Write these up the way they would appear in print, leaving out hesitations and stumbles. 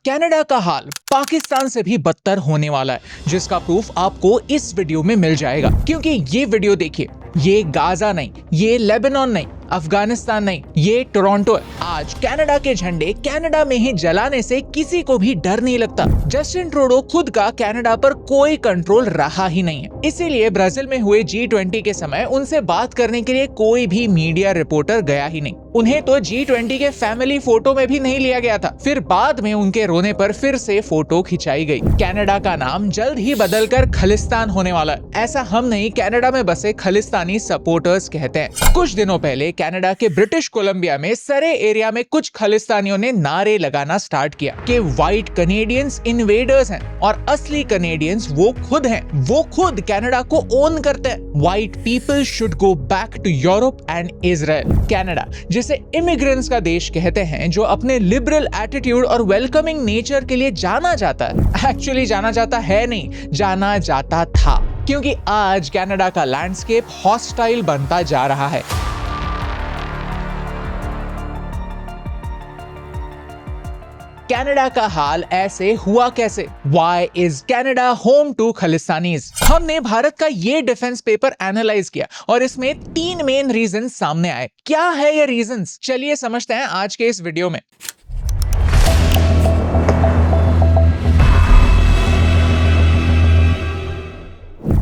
Canada का हाल पाकिस्तान से भी बदतर होने वाला है, जिसका प्रूफ आपको इस वीडियो में मिल जाएगा। क्योंकि ये वीडियो देखिए, ये गाजा नहीं, ये लेबनान नहीं, अफगानिस्तान नहीं, ये टोरंटो है। आज कनाडा के झंडे कनाडा में ही जलाने से किसी को भी डर नहीं लगता। जस्टिन ट्रूडो खुद का कनाडा पर कोई कंट्रोल रहा ही नहीं है, इसीलिए ब्राजील में हुए G20 के समय उनसे बात करने के लिए कोई भी मीडिया रिपोर्टर गया ही नहीं। उन्हें तो G20 के फैमिली फोटो में भी नहीं लिया गया था। फिर बाद में उनके रोने पर फिर से फोटो खिंचाई गई। कनाडा का नाम जल्द ही बदलकर खालिस्तान होने वाला है। ऐसा हम नहीं, कनाडा में बसे खालिस्तानी सपोर्टर्स कहते हैं। कुछ दिनों पहले कनाडा के ब्रिटिश कोलंबिया में सरे एरिया में कुछ खालिस्तानियों ने नारे लगाना स्टार्ट किया कि व्हाइट कनेडियंस इन्वेडर्स हैं और असली कनेडियंस वो खुद हैं। वो खुद कनाडा को ओन करते हैं। White people should go back to Europe and Israel. Canada, जिसे इमिग्रेंट्स का देश कहते हैं, जो अपने लिबरल एटीट्यूड और वेलकमिंग नेचर के लिए जाना जाता है, एक्चुअली जाना जाता है नहीं, जाना जाता था, क्योंकि आज कनाडा का लैंडस्केप हॉस्टाइल बनता जा रहा है। कनाडा का हाल ऐसे हुआ कैसे? Why is Canada home to Khalistanis? हमने भारत का ये डिफेंस पेपर एनालाइज किया और इसमें 3 मेन रीजन सामने आए। क्या है ये रीजंस? चलिए समझते हैं आज के इस वीडियो में।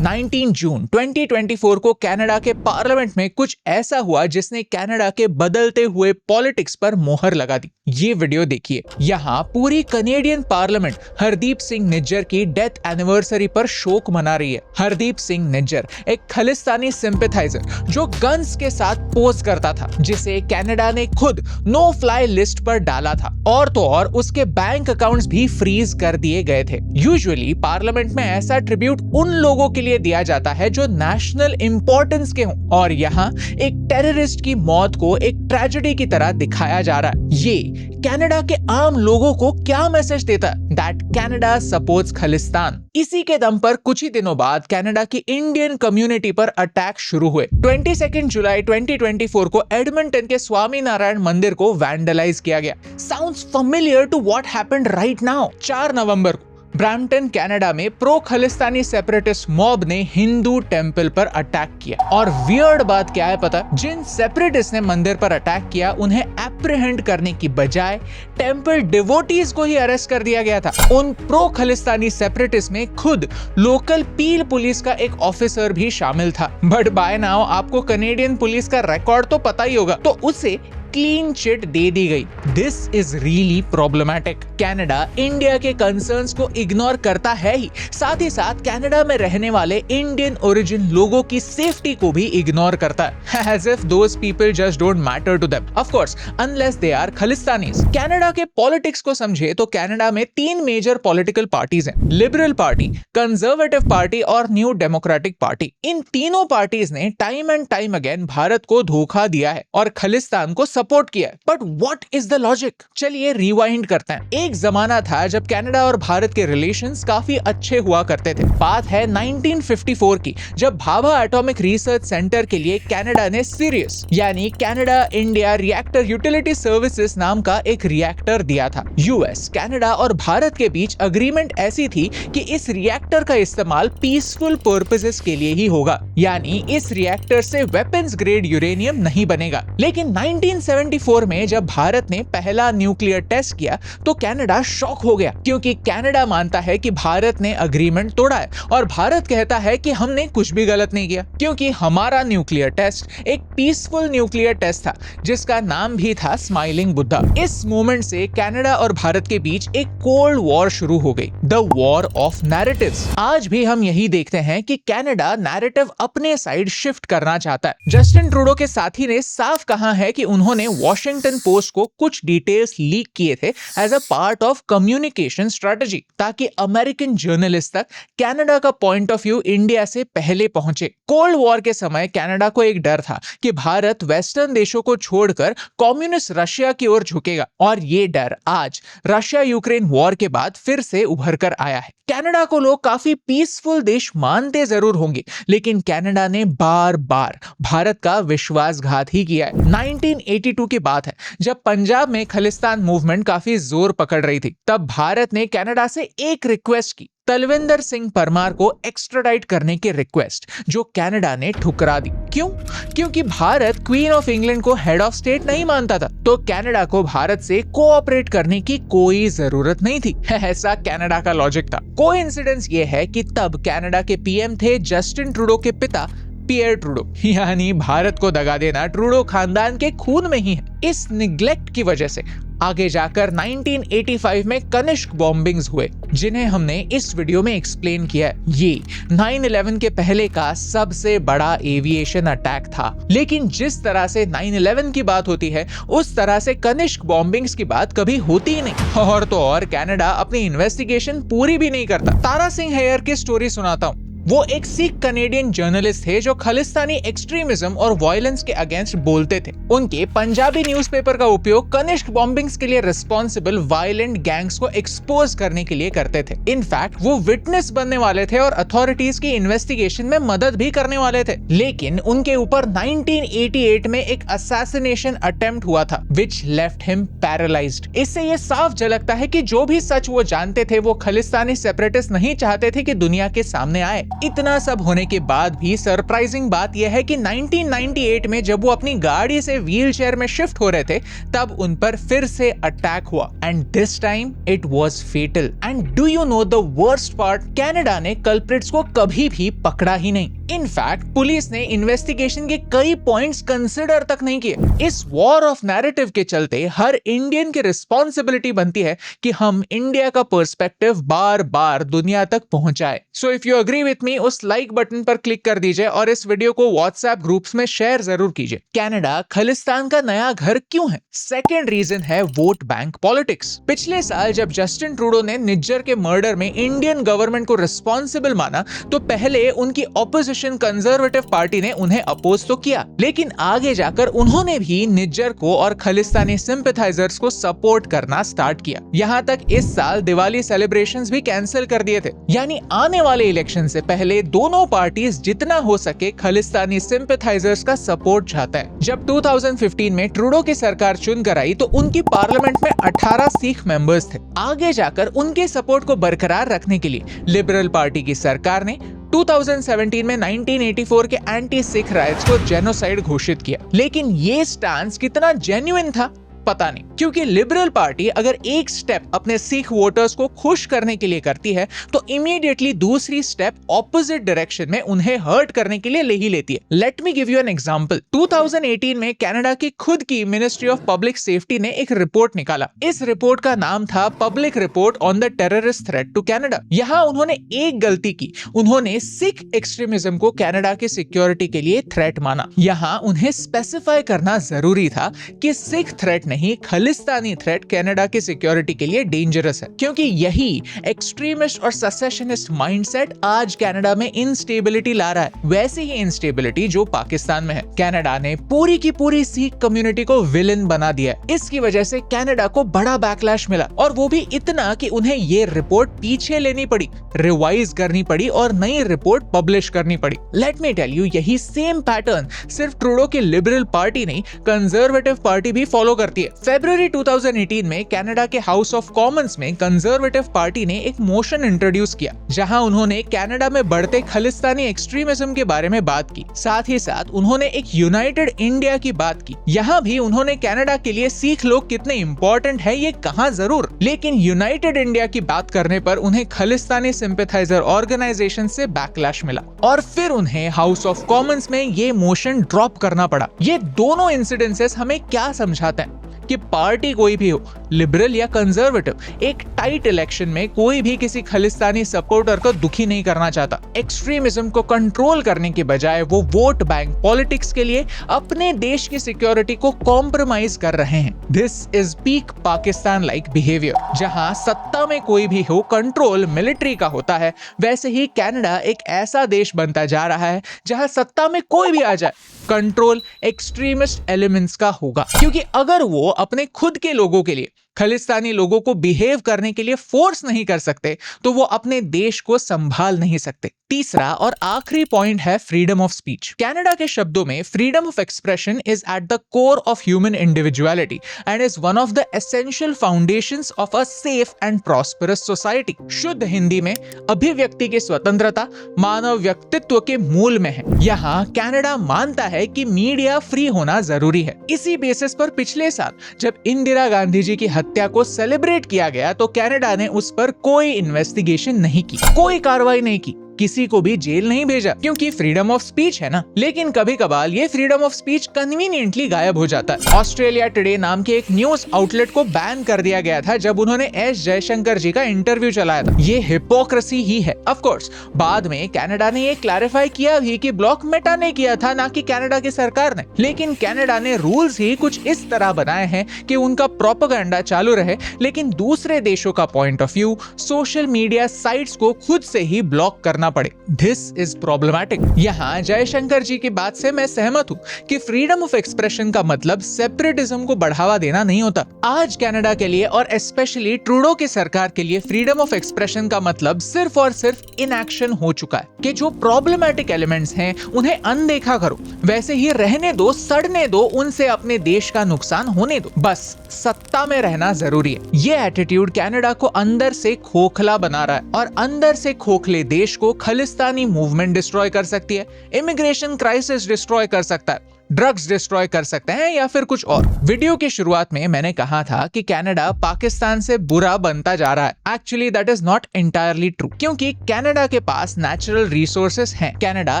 19 जून 2024 को कनाडा के पार्लियामेंट में कुछ ऐसा हुआ जिसने कनाडा के बदलते हुए पॉलिटिक्स पर मोहर लगा दी। ये वीडियो देखिए। यहाँ पूरी कनेडियन पार्लियामेंट हरदीप सिंह निज्जर की डेथ एनिवर्सरी पर शोक मना रही है। हरदीप सिंह निज्जर एक खालिस्तानी सिंपैथाइजर जो गन्स के साथ पोज करता था, जिसे कनाडा ने खुद नो फ्लाई लिस्ट पर डाला था, और तो और उसके बैंक अकाउंट्स भी फ्रीज कर दिए गए थे। यूजुअली पार्लियामेंट में ऐसा ट्रिब्यूट उन लोगों के लिए दिया जाता है जो नेशनल इंपॉर्टेंस के हों, और यहाँ एक टेररिस्ट की मौत को एक ट्रेजेडी की तरह दिखाया जा रहा है। ये कनाडा के आम लोगों को क्या मैसेज देता है? That Canada supports Khalistan. इसी के दम पर कुछ ही दिनों बाद कनाडा की इंडियन कम्युनिटी पर अटैक शुरू हुए। 22 जुलाई 2024 को एडमंटन के स्वामी नारायण मंदिर को वैंडलाइज किया गया। Sounds familiar to what happened right now. 4 नवंबर को ब्रैम्पटन कनाडा में प्रो खालिस्तानी सेपरेटिस्ट मॉब ने हिंदू टेंपल पर अटैक किया। और वियर्ड बात क्या है पता? जिन सेपरेटिस्ट ने मंदिर पर अटैक किया, उन्हें एप्रीहेंड करने की बजाय टेंपल डिवोटीज को ही अरेस्ट कर दिया गया था। उन प्रो खालिस्तानी सेपरेटिस्ट में खुद लोकल पील पुलिस का एक ऑफिसर भी शामिल था। बट बाय नाउ आपको कनेडियन पुलिस का रिकॉर्ड तो पता ही होगा, तो उसे क्लीन चिट दे दी गई। This is really problematic. Canada India के कंसर्न्स को इग्नोर करता है ही, साथ ही साथ कनाडा में रहने वाले इंडियन ओरिजिन लोगों की सेफ्टी को भी इग्नोर करता है, as if those people just don't matter to them. Of course, unless they are Khalistanis. Canada के पॉलिटिक्स को समझे तो कनाडा में 3 मेजर पॉलिटिकल पार्टीज हैं, लिबरल पार्टी, कंजर्वेटिव पार्टी और न्यू डेमोक्रेटिक पार्टी। इन तीनों पार्टीज ने time and time again Bharat को धोखा दिया है और खालिस्तान को सपोर्ट किया। But what is the logic? चलिए रिवाइंड करते हैं। एक जमाना था जब कनाडा और भारत के रिलेशंस काफी अच्छे हुआ करते थे। बात है 1954 की, जब भाभा एटॉमिक रिसर्च सेंटर के लिए कनाडा ने सीरियस यानी Canada India reactor utility services नाम का एक रिएक्टर दिया था। यूएस, कनाडा और भारत के बीच अग्रीमेंट ऐसी थी कि इस रिएक्टर का इस्तेमाल पीसफुल पर्पसेस के लिए ही होगा, यानी इस रिएक्टर से वेपन्स ग्रेड यूरेनियम नहीं बनेगा। लेकिन 1974 में जब भारत ने पहला न्यूक्लियर टेस्ट किया तो कनाडा शॉक हो गया, क्योंकि कनाडा मानता है कि भारत ने अग्रीमेंट तोड़ा है और भारत कहता है कि हमने कुछ भी गलत नहीं किया, क्योंकि हमारा न्यूक्लियर टेस्ट एक पीसफुल न्यूक्लियर टेस्ट था जिसका नाम भी था स्माइलिंग बुद्धा। इस मोमेंट से कनाडा और भारत के बीच एक कोल्ड वॉर शुरू हो गई, द वॉर ऑफ नैरेटिव्स। आज भी हम यही देखते हैं कि कनाडा नैरेटिव अपने साइड शिफ्ट करना चाहता है। जस्टिन ट्रूडो के साथी ने साफ कहा है कि उन्होंने वॉशिंगटन पोस्ट को कुछ डिटेल्स लीक किए थे as a part of communication strategy, ताकि अमेरिकन जर्नलिस्ट तक कनाडा का पॉइंट ऑफ व्यू इंडिया से पहले पहुंचे। कोल्ड वॉर के समय कनाडा को एक डर था कि भारत वेस्टर्न देशों को छोड़कर कम्युनिस्ट रशिया की ओर झुकेगा, और ये डर आज रशिया यूक्रेन वॉर के बाद फिर से उभर कर आया है। कनाडा को लोग काफी पीसफुल देश मानते जरूर होंगे, लेकिन कनाडा ने बार बार भारत का विश्वासघात ही किया है। 1982 1982 की बात है, जब पंजाब में खालिस्तान मूवमेंट काफी जोर पकड़ रही थी। तब भारत ने कनाडा से एक रिक्वेस्ट की, तलविंदर सिंह परमार को एक्स्ट्राडाइट करने की रिक्वेस्ट, जो कनाडा ने ठुकरा दी। क्यों? क्योंकि भारत क्वीन ऑफ इंग्लैंड को हेड ऑफ स्टेट नहीं मानता था, तो कनाडा को भारत से कोऑपरेट करने की कोई जरूरत नहीं थी। ऐसा कनाडा का लॉजिक था। कोइंसिडेंस ये है कि तब कनाडा के पीएम थे जस्टिन ट्रूडो के पिता पियर ट्रूडो, यानी भारत को दगा देना ट्रूडो खानदान के खून में ही है। इस निग्लेक्ट की वजह से आगे जाकर 1985 में कनिष्क बॉम्बिंग्स हुए, जिन्हें हमने इस वीडियो में एक्सप्लेन किया है। ये 9/11 के पहले का सबसे बड़ा एविएशन अटैक था। लेकिन जिस तरह से 9/11 की बात होती है, उस तरह से कनिष्क बॉम्बिंग्स की बात कभी होती ही नहीं। और तो और कनाडा अपनी इन्वेस्टिगेशन पूरी भी नहीं करता। तारा सिंह हेयर की स्टोरी सुनाता हूँ। वो एक सिख कनेडियन जर्नलिस्ट थे जो खालिस्तानी एक्सट्रीमिज्म और वायलेंस के अगेंस्ट बोलते थे। उनके पंजाबी न्यूज़पेपर का उपयोग कनिष्क बॉम्बिंग्स के लिए रिस्पॉन्सिबल वायलेंट गैंग्स को एक्सपोज करने के लिए करते थे। इनफैक्ट वो विटनेस बनने वाले थे और अथॉरिटीज की इन्वेस्टिगेशन में मदद भी करने वाले थे। लेकिन उनके ऊपर 1988 में एक असैसिनेशन अटेम्प्ट हुआ था, विच लेफ्ट हिम पैरालाइज्ड। इससे ये साफ झलकता है कि जो भी सच वो जानते थे, वो खालिस्तानी सेपरेटिस्ट नहीं चाहते थे कि दुनिया के सामने आए। इतना सब होने के बाद भी सरप्राइजिंग बात यह है कि 1998 में जब वो अपनी गाड़ी से व्हील चेयर में शिफ्ट हो रहे थे, तब उन पर फिर से अटैक हुआ, and this time it was fatal. And do you know the worst part? Canada ने कल्प्रिट्स को कभी भी पकड़ा ही नहीं। इनफैक्ट पुलिस ने इन्वेस्टिगेशन के कई पॉइंट्स कंसिडर तक नहीं किए। इस वॉर ऑफ नैरेटिव के चलते हर इंडियन की रिस्पॉन्सिबिलिटी बनती है कि हम इंडिया का पर्सपेक्टिव बार बार दुनिया तक पहुंचाए। So if you agree with me, उस लाइक बटन पर क्लिक कर दीजिए और इस वीडियो को व्हाट्सएप ग्रुप्स में शेयर जरूर कीजिए। कनाडा खालिस्तान का नया घर क्यों है? सेकेंड रीजन है वोट बैंक पॉलिटिक्स। पिछले साल जब जस्टिन ट्रूडो ने निज्जर के मर्डर में इंडियन गवर्नमेंट को रिस्पॉन्सिबल माना, तो पहले उनकी ऑपोजिशन कंजर्वेटिव पार्टी ने उन्हें अपोज तो किया, लेकिन आगे जाकर उन्होंने भी निज्जर को और खालिस्तानी सिंपैथाइजर्स को सपोर्ट करना स्टार्ट किया। यहाँ तक इस साल दिवाली सेलिब्रेशंस भी कैंसिल कर दिए थे। यानी आने वाले इलेक्शन से पहले दोनों पार्टीज जितना हो सके खालिस्तानी सिंपैथाइजर्स का सपोर्ट चाहता है। जब 2015 में ट्रूडो की सरकार चुनकर आई, तो उनकी पार्लियामेंट में 18 सिख मेंबर्स थे। आगे जाकर उनके सपोर्ट को बरकरार रखने के लिए लिबरल पार्टी की सरकार ने 2017 में 1984 के एंटी सिख राइट्स को जेनोसाइड घोषित किया। लेकिन ये स्टांस कितना जेन्युइन था पता नहीं, क्योंकि लिबरल पार्टी अगर एक स्टेप अपने सिख वोटर्स को खुश करने के लिए करती है, तो इमीडिएटली दूसरी स्टेप ऑपोजिट डायरेक्शन में उन्हें हर्ट करने के लिए ले ही लेती है। Let me give you an example. 2018 में कनाडा की खुद की मिनिस्ट्री ऑफ पब्लिक सेफ्टी ने एक रिपोर्ट निकाला। इस रिपोर्ट का नाम था public report on the terrorist threat to Canada. यहाँ उन्होंने एक गलती की, उन्होंने सिख एक्सट्रीमिज्म को कनाडा की सिक्योरिटी के लिए थ्रेट माना। यहाँ उन्हें स्पेसिफाई करना जरूरी था कि सिख थ्रेट नहीं, खालिस्तानी थ्रेट कनाडा की सिक्योरिटी के लिए डेंजरस है, क्योंकि यही एक्सट्रीमिस्ट और ससेशनिस्ट माइंडसेट आज कनाडा में इंस्टेबिलिटी ला रहा है। वैसी ही इंस्टेबिलिटी जो पाकिस्तान में है। कनाडा ने पूरी की पूरी सिख कम्युनिटी को विलेन बना दिया। इसकी वजह से कनाडा को बड़ा बैकलैश मिला, और वो भी इतना कि उन्हें ये रिपोर्ट पीछे लेनी पड़ी, रिवाइज करनी पड़ी और नई रिपोर्ट पब्लिश करनी पड़ी। लेट मी टेल यू, यही सेम पैटर्न सिर्फ ट्रूडो की लिबरल पार्टी नहीं, कंजर्वेटिव पार्टी भी फॉलो करती है। फरवरी 2018 में कनाडा के हाउस ऑफ कॉमन्स में कंजर्वेटिव पार्टी ने एक मोशन इंट्रोड्यूस किया, जहां उन्होंने कनाडा में बढ़ते खालिस्तानी एक्सट्रीमिज्म के बारे में बात की। साथ ही साथ उन्होंने एक यूनाइटेड इंडिया की बात की। यहाँ भी उन्होंने कनाडा के लिए सिख लोग कितने इंपॉर्टेंट है ये कहा जरूर, लेकिन यूनाइटेड इंडिया की बात करने पर उन्हें खालिस्तानी सिंपैथाइजर ऑर्गेनाइजेशन से बैकलैश मिला, और फिर उन्हें हाउस ऑफ कॉमन्स में ये मोशन ड्रॉप करना पड़ा। ये दोनों इंसिडेंसेस हमें क्या समझाते हैं कि पार्टी कोई भी हो, लिबरल या कंजर्वेटिव, एक टाइट इलेक्शन में कोई भी किसी खालिस्तानी सपोर्टर को दुखी नहीं करना चाहता। एक्सट्रीमिज्म को कंट्रोल करने के बजाय वो वोट बैंक पॉलिटिक्स के लिए अपने देश की सिक्योरिटी को कॉम्प्रोमाइज कर रहे हैं। This is peak Pakistan like behaviour. जहां सत्ता में कोई भी हो, कंट्रोल मिलिट्री का होता है, वैसे ही कनाडा एक ऐसा देश बनता जा रहा है जहां सत्ता में कोई भी आ जाए, कंट्रोल एक्सट्रीमिस्ट एलिमेंट्स का होगा। क्योंकि अगर वो अपने खुद के लोगों के लिए खालिस्तानी लोगों को बिहेव करने के लिए फोर्स नहीं कर सकते तो वो अपने देश को संभाल नहीं सकते। तीसरा और आखिरी पॉइंट है फ्रीडम ऑफ स्पीच। कनाडा के शब्दों में freedom of expression is at the core of human individuality and is one of the essential foundations of a safe and prosperous society. शुद्ध हिंदी में अभिव्यक्ति की स्वतंत्रता मानव व्यक्तित्व के मूल में है। यहाँ कनाडा मानता है कि मीडिया फ्री होना जरूरी है। इसी बेसिस पर पिछले साल जब इंदिरा गांधी जी की हत्या को सेलिब्रेट किया गया तो कनाडा ने उस पर कोई इन्वेस्टिगेशन नहीं की, कोई कार्रवाई नहीं की, किसी को भी जेल नहीं भेजा, क्योंकि फ्रीडम ऑफ स्पीच है ना। लेकिन कभी कभार ये फ्रीडम ऑफ स्पीच कन्वीनियंटली गायब हो जाता है। ऑस्ट्रेलिया टुडे नाम के एक न्यूज आउटलेट को बैन कर दिया गया था जब उन्होंने एस जयशंकर जी का इंटरव्यू चलाया था। ये हिपोक्रेसी ही है। ऑफ कोर्स बाद में कनाडा ने ये क्लैरिफाई किया भी कि ब्लॉक मेटा ने किया था, ना कि कनाडा की सरकार ने। लेकिन कनाडा ने रूल्स ही कुछ इस तरह बनाए हैं कि उनका प्रोपेगेंडा चालू रहे, लेकिन दूसरे देशों का point of view social media sites को खुद से ही ब्लॉक करना पड़े। This is problematic. यहाँ जयशंकर जी की बात से मैं सहमत हूँ कि फ्रीडम ऑफ एक्सप्रेशन का मतलब सेपरेटिज्म को बढ़ावा देना नहीं होता। आज कनाडा के लिए और स्पेशली ट्रूडो की सरकार के लिए फ्रीडम ऑफ एक्सप्रेशन का मतलब सिर्फ और सिर्फ इनएक्शन हो चुका है कि जो प्रॉब्लमैटिक एलिमेंट्स हैं उन्हें अनदेखा करो, वैसे ही रहने दो, सड़ने दो, उनसे अपने देश का नुकसान होने दो, बस सत्ता में रहना जरूरी है। ये एटीट्यूड कनाडा को अंदर से खोखला बना रहा है और अंदर से खोखले देश को खालिस्तानी मूवमेंट डिस्ट्रॉय कर सकती है, इमिग्रेशन क्राइसिस डिस्ट्रॉय कर सकता है, ड्रग्स डिस्ट्रॉय कर सकते हैं या फिर कुछ और। वीडियो की शुरुआत में मैंने कहा था कि कनाडा पाकिस्तान से बुरा बनता जा रहा है। Actually that is not entirely true, क्योंकि कनाडा के पास नेचुरल रिसोर्सेस हैं। कनाडा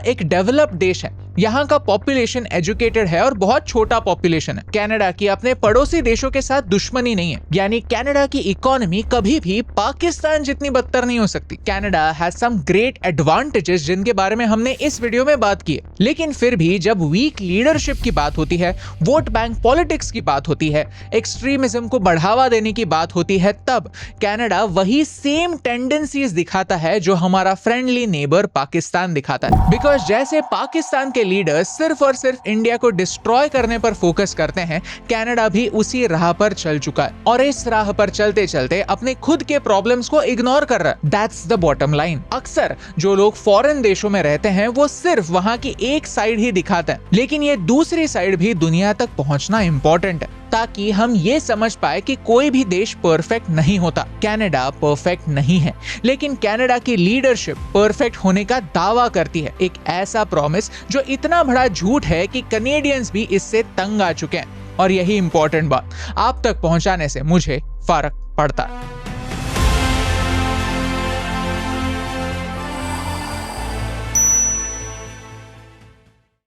एक डेवलप्ड देश है, यहाँ का पॉपुलेशन एजुकेटेड है और बहुत छोटा पॉपुलेशन है। कनाडा की अपने पड़ोसी देशों के साथ दुश्मनी नहीं है, यानी कनाडा की इकोनॉमी कभी भी पाकिस्तान जितनी बदतर नहीं हो सकती। Canada has some great advantages जिनके बारे में हमने इस वीडियो में बात की है, लेकिन फिर भी जब वीक लीडरशिप की बात होती है, वोट बैंक पॉलिटिक्स की बात होती है, एक्सट्रीमिज्म को बढ़ावा देने की बात होती है, तब कनाडा वही सेम टेंडेंसीज दिखाता है जो हमारा फ्रेंडली नेबर पाकिस्तान दिखाता है। बिकॉज जैसे पाकिस्तान के लीडर्स सिर्फ और सिर्फ इंडिया को डिस्ट्रॉय करने पर फोकस करते हैं, कनाडा भी उसी राह पर चल चुका है और इस राह पर चलते चलते अपने खुद के प्रॉब्लम्स को इग्नोर कर रहा है। That's the bottom line. अक्सर जो लोग फॉरेन देशों में रहते हैं वो सिर्फ वहां की एक साइड ही दिखाते हैं, लेकिन ये दूसरी साइड भी दुनिया तक पहुंचना इंपॉर्टेंट है ताकि हम ये समझ पाए कि कोई भी देश परफेक्ट नहीं होता। कनाडा परफेक्ट नहीं है, लेकिन कनाडा की लीडरशिप परफेक्ट होने का दावा करती है, एक ऐसा प्रॉमिस जो इतना बड़ा झूठ है कि कनेडियंस भी इससे तंग आ चुके हैं। और यही इंपॉर्टेंट बात आप तक पहुंचाने से मुझे फर्क पड़ता है।